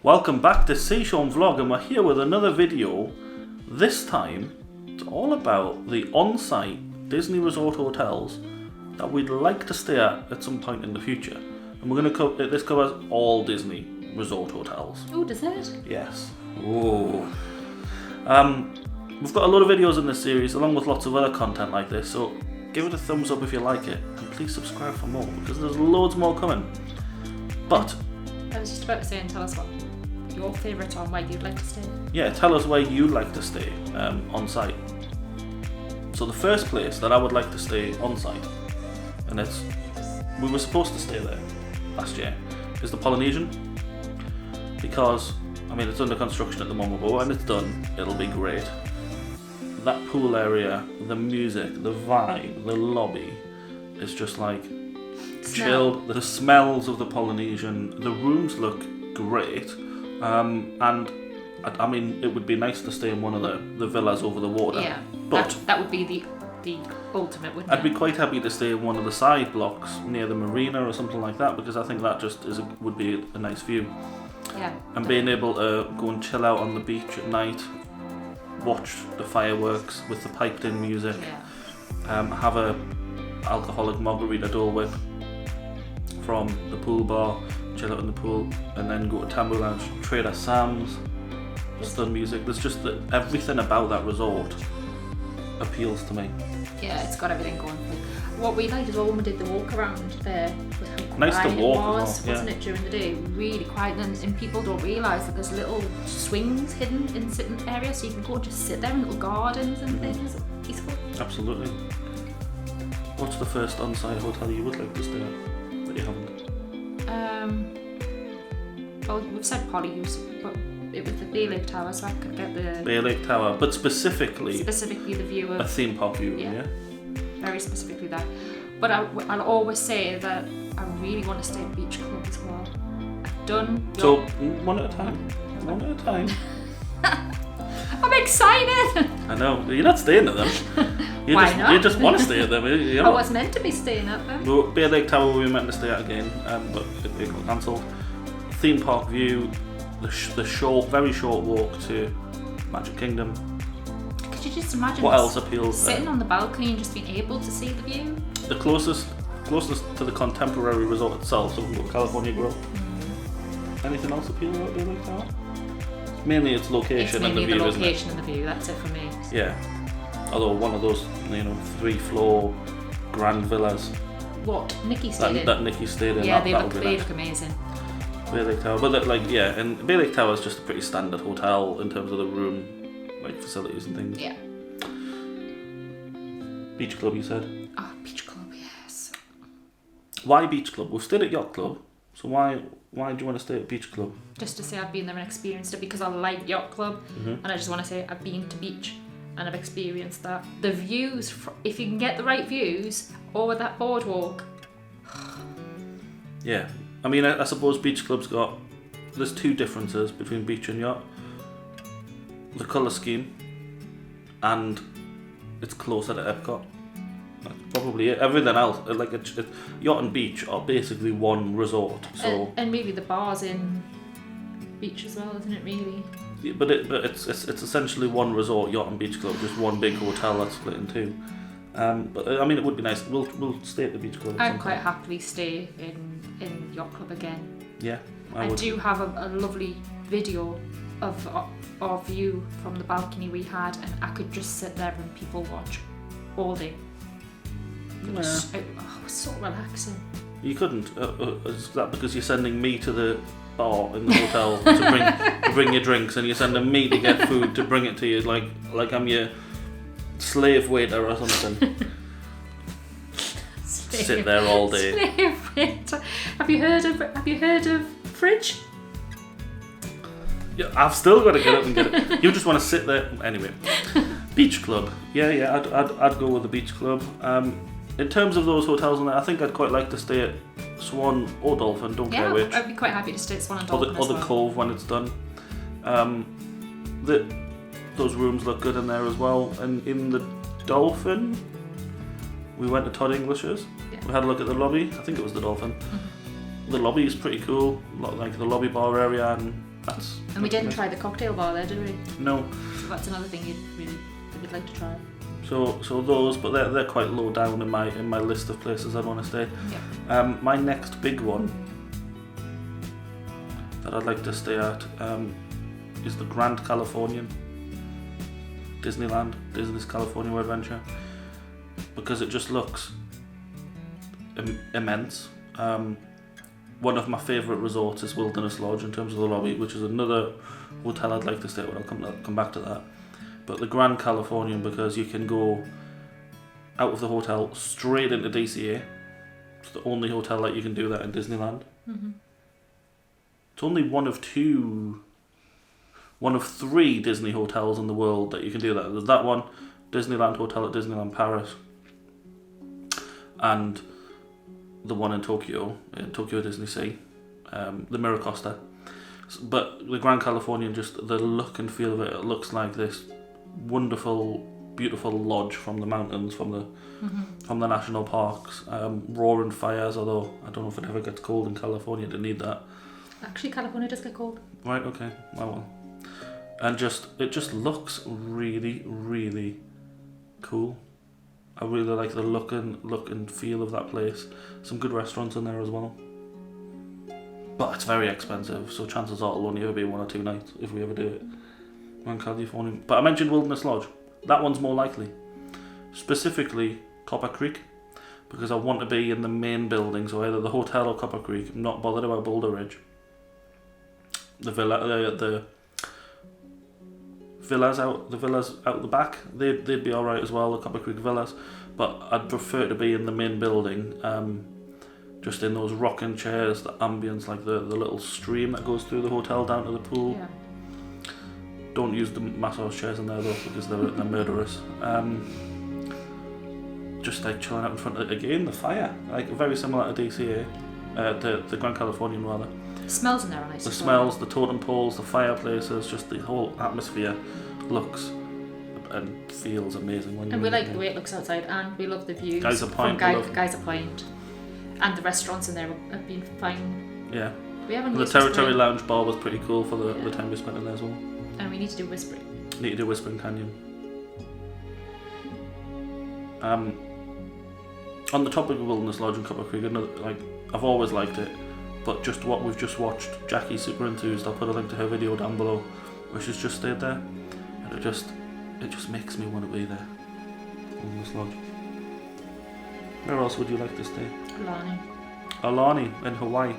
Welcome back to Shaun Vlog, and we're here with another video. This time, it's all about the on-site Disney resort hotels that we'd like to stay at some point in the future. And we're going to this covers all Disney resort hotels. Oh, does it? Yes. Oh. We've got a lot of videos in this series, along with lots of other content like this. So give it a thumbs up if you like it, and please subscribe for more because there's loads more coming. But I was just about to say, and tell us what your favourite or where you'd like to stay. Yeah, tell us where you'd like to stay on site. So the first place that I would like to stay on site, and we were supposed to stay there last year, is the Polynesian, because it's under construction at the moment, but when it's done, it'll be great. That pool area, the music, the vibe, the lobby is just like chilled. The smells of the Polynesian, the rooms look great. And it would be nice to stay in one of the villas over the water. Yeah, but that would be the ultimate, wouldn't it? I'd be quite happy to stay in one of the side blocks near the marina or something like that, because I think that just would be a nice view. Yeah. And being able to go and chill out on the beach at night, watch the fireworks with the piped in music, have a alcoholic margarita Dole Whip from the pool bar, chill out in the pool, and then go to Tambo Lounge, Trader Sam's, stun music. There's just everything about that resort appeals to me. Yeah, it's got everything going for it. What we liked as well when we did the walk around there was how Nice quiet to walk it was, as well, wasn't it, during the day? Really quiet, and people don't realise that there's little swings hidden in certain areas, so you can go and just sit there in little gardens and things. Peaceful. Absolutely. What's the first on-site hotel you would like to stay at that you haven't? Well, we've said Polynesian, but it was the Bay Lake Tower, so I could get the Bay Lake Tower, but specifically the view a of theme park view, yeah? Very specifically that. But I'll always say that I really want to stay at Beach Club as well. I've done. So one at a time. One at a time. I'm excited. I know you're not staying at them. Why not? You just want to stay at them. I was meant to be staying at them. Well, Bay Lake Tower we were meant to stay at again, but it got cancelled. Theme park view, the very short walk to Magic Kingdom. Could you just imagine what else appeals sitting there? on the balcony and just being able to see the view? The closest to the contemporary resort itself, so we've got California Grill. Anything else appeal about Bay Lake Tower? Mainly its location and the view, the location and the view, that's it for me. Yeah. Although one of those, 3-floor grand villas. What Nikki stayed in? That Nikki stayed in. Yeah, they look amazing. Bay Lake Tower, but and Bay Lake Tower is just a pretty standard hotel in terms of the room, facilities and things. Yeah. Beach Club, you said? Oh, Beach Club, yes. Why Beach Club? We've stayed at Yacht Club, so why do you want to stay at Beach Club? Just to say I've been there and experienced it, because I like Yacht Club, and I just want to say I've been to beach and I've experienced that. The views, if you can get the right views over that boardwalk. Yeah, I suppose Beach Club's there's two differences between beach and yacht. The colour scheme, and it's closer to Epcot. That's probably it. Everything else, yacht and beach are basically one resort. So and maybe the bars in beach as well, isn't it? Really. Yeah, but it's essentially one resort, yacht and beach club, just one big hotel that's split in two. But it would be nice. We'll stay at the Beach Club. I'd quite happily stay in Yacht Club again. Yeah, I do have a lovely video of our view from the balcony we had, and I could just sit there and people watch all day. It was so relaxing. You couldn't. Is that because you're sending me to the bar in the hotel to bring your drinks, and you're sending me to get food to bring it to you, like I'm your slave waiter or something? Sit there all day. Slave waiter. Have you heard of fridge? Yeah, I've still got to get up and get it. You just want to sit there anyway. Beach Club. Yeah. I'd go with the Beach Club. In terms of those hotels and that, I think I'd quite like to stay at Swan or Dolphin. Don't care which. I'd be quite happy to stay at Swan and Dolphin. Or the Cove when it's done. Those rooms look good in there as well. And in the Dolphin, we went to Todd English's. Yeah. We had a look at the lobby. I think it was the Dolphin. The lobby is pretty cool, like the lobby bar area, and And we didn't try the cocktail bar there, did we? No. So that's another thing you'd like to try. So those, but they're quite low down in my list of places I'd want to stay. Yeah. My next big one that I'd like to stay at is the Grand Californian. Disney's California Adventure, because it just looks immense. One of my favourite resorts is Wilderness Lodge in terms of the lobby, which is another hotel I'd like to stay at. I'll come back to that. But the Grand Californian, because you can go out of the hotel straight into DCA. It's the only hotel that you can do that in Disneyland. Mm-hmm. It's only one of 3 Disney hotels in the world that you can do that. There's that one, Disneyland Hotel at Disneyland Paris, and the one in Tokyo Disneysea, the Miracosta. But the Grand Californian, just the look and feel of it, it looks like this wonderful, beautiful lodge from the mountains, from the national parks, roaring fires, although I don't know if it ever gets cold in California to need that. Actually, California does get cold. Right, okay, well. And it just looks really, really cool. I really like the look and feel of that place. Some good restaurants in there as well. But it's very expensive, so chances are it'll only ever be 1 or 2 nights if we ever do it. Grand California. But I mentioned Wilderness Lodge. That one's more likely. Specifically Copper Creek, because I want to be in the main building, so either the hotel or Copper Creek. I'm not bothered about Boulder Ridge. The villas out the back, they'd be alright as well, the Copper Creek villas, but I'd prefer to be in the main building, just in those rocking chairs, the ambience, like the little stream that goes through the hotel down to the pool. Yeah. Don't use the massage chairs in there though, because they're murderous. Just like chilling out in front of, again, the fire, like very similar to DCA, the Grand Californian rather. The smells in there are nice. The smells, the totem poles, the fireplaces, just the whole atmosphere looks and feels amazing. And we like the way it looks outside, and we love the views Geyser Point, from Geyser Point. And the restaurants in there have been fine. Yeah. We haven't. The Territory Lounge bar was pretty cool for the time we spent in there as well. And we need to do Whispering. Need to do Whispering Canyon. On the topic of Wilderness Lodge and Copper Creek, I've always liked it. But just what we've just watched, Jackie's super enthused. I'll put a link to her video down below, where she's just stayed there, and it just makes me want to be there. Wilderness Lodge. Where else would you like to stay? Aulani in Hawaii.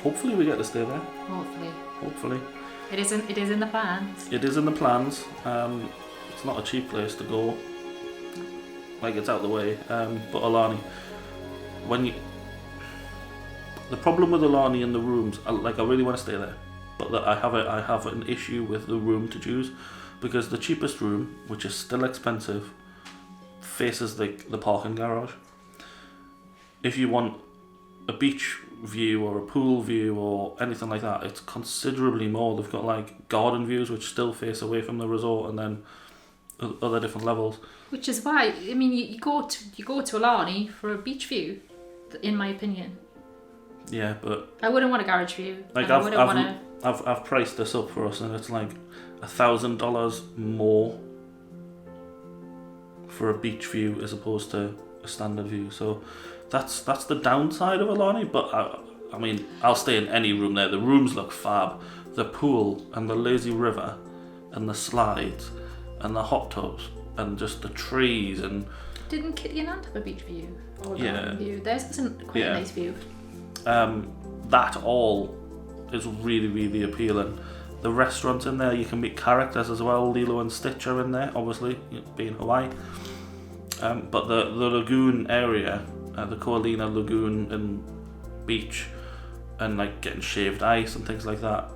Hopefully we get to stay there. Hopefully. It is in the plans. It is in the plans. It's not a cheap place to go. Like, it's out of the way. But Aulani, the problem with Aulani in the rooms, I really want to stay there, but I have an issue with the room to choose, because the cheapest room, which is still expensive, faces the parking garage. If you want a beach view or a pool view or anything like that, it's considerably more. They've got like garden views which still face away from the resort, and then other different levels. Which is why, I mean, you go to Aulani for a beach view, in my opinion. Yeah, but I wouldn't want a garage view. Like I've priced this up for us, and it's like $1,000 more for a beach view as opposed to a standard view. So that's the downside of Aulani. But I mean, I'll stay in any room there. The rooms look fab. The pool and the lazy river and the slides and the hot tubs and just the trees and. Didn't Kitty and Ant have a beach view or a garden view? Theirs wasn't quite a nice view. That all is really, really appealing. The restaurants in there, you can meet characters as well. Lilo and Stitch are in there, obviously, being Hawaii. But the lagoon area, the Koalina Lagoon and beach, and like getting shaved ice and things like that,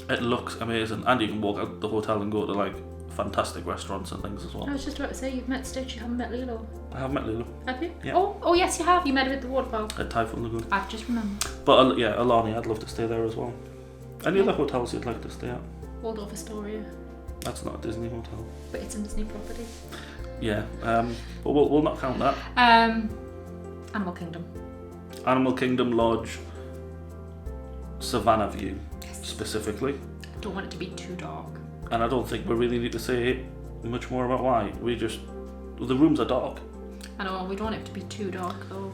it looks amazing. And you can walk out the hotel and go to like fantastic restaurants and things as well. I was just about to say, you've met Stitch, you haven't met Lilo. I have met Lilo. Have you? Yeah. Oh yes, you have. You met her at the water park. At Typhoon Lagoon. I've just remembered. But Aulani, I'd love to stay there as well. Any other hotels you'd like to stay at? Waldorf Astoria. That's not a Disney hotel. But it's a Disney property. Yeah, but we'll not count that. Animal Kingdom. Animal Kingdom Lodge, Savannah View specifically. I don't want it to be too dark. And I don't think we really need to say much more about why. The rooms are dark. I know, we don't want it to be too dark though.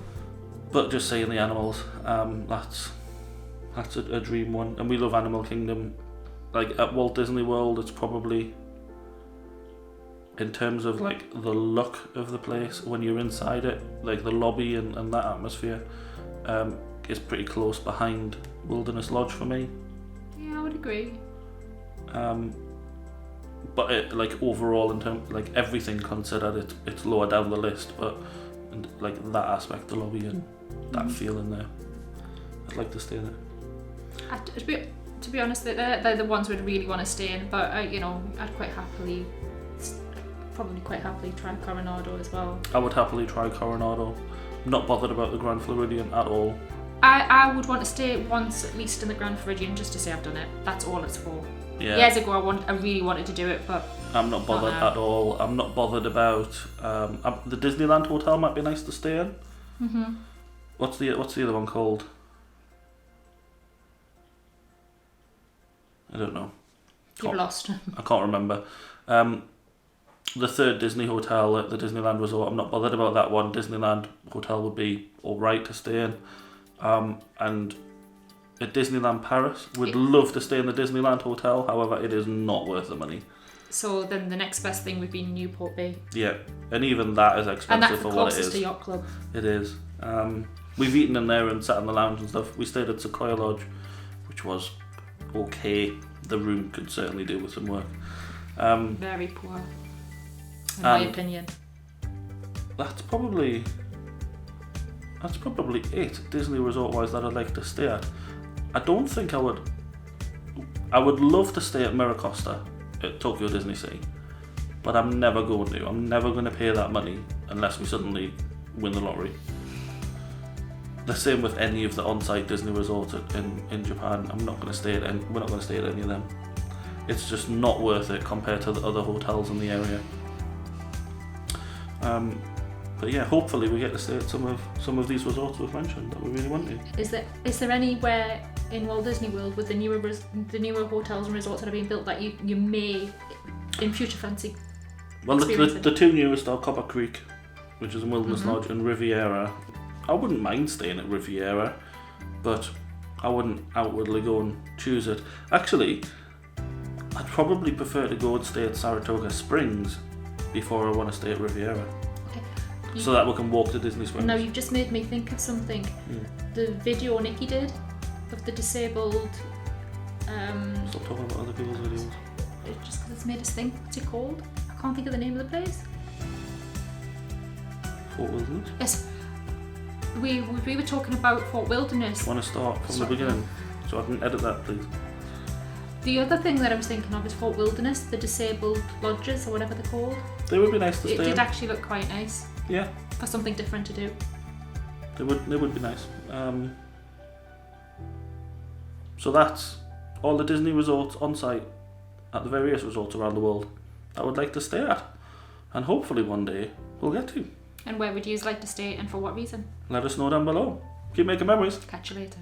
But just saying the animals, that's a dream one. And we love Animal Kingdom. Like at Walt Disney World, it's probably, in terms of like the look of the place when you're inside it, like the lobby and that atmosphere, is pretty close behind Wilderness Lodge for me. Yeah, I would agree. But it, like overall, in terms like everything considered, it's lower down the list. But like that aspect, the lobby and that feeling there, I'd like to stay there. To be honest, they're the ones we'd really want to stay in. But I'd probably quite happily try Coronado as well. I would happily try Coronado. I'm not bothered about the Grand Floridian at all. I would want to stay once at least in the Grand Floridian just to say I've done it. That's all it's for. Yeah. Years ago I really wanted to do it, but I'm not bothered at all. I'm not bothered about the Disneyland Hotel. Might be nice to stay in. Mm-hmm. What's the other one called? I don't know. You've lost. I can't remember. The third Disney hotel at the Disneyland Resort, I'm not bothered about that one. Disneyland Hotel would be alright to stay in. And at Disneyland Paris, we'd love to stay in the Disneyland Hotel, however, it is not worth the money. So then the next best thing would be Newport Bay. Yeah, and even that is expensive for what it is. And that's the closest to Yacht Club. It is. We've eaten in there and sat in the lounge and stuff. We stayed at Sequoia Lodge, which was okay. The room could certainly do with some work. Very poor, in my opinion. That's probably it, Disney Resort wise, that I'd like to stay at. I don't think I would love to stay at Miracosta at Tokyo Disneysea, but I'm never going to. I'm never going to pay that money unless we suddenly win the lottery. The same with any of the on-site Disney resorts in Japan. We're not going to stay at any of them. It's just not worth it compared to the other hotels in the area. But yeah, hopefully we get to stay at some of these resorts we've mentioned that we really want to. Is there anywhere in Walt Disney World with the newer hotels and resorts that are being built that you may in future fancy? Well, the two newest are Copper Creek, which is in Wilderness Lodge, and Riviera. I wouldn't mind staying at Riviera, but I wouldn't outwardly go and choose it. Actually, I'd probably prefer to go and stay at Saratoga Springs before I want to stay at Riviera. Okay. So that we can walk to Disney Springs. No, you've just made me think of something. The video Nikki did of the disabled... Stop talking about other people's videos. Just because it's made us think. What's it called? I can't think of the name of the place. Fort Wilderness? Yes. We were talking about Fort Wilderness. Do you want to start from the beginning? So I can edit that, please. The other thing that I was thinking of is Fort Wilderness, the disabled lodges or whatever they're called. They would be nice to stay in. It did actually look quite nice. Yeah. For something different to do. They would be nice. So that's all the Disney resorts on site at the various resorts around the world I would like to stay at. And hopefully one day we'll get to. And where would you like to stay and for what reason? Let us know down below. Keep making memories. Catch you later.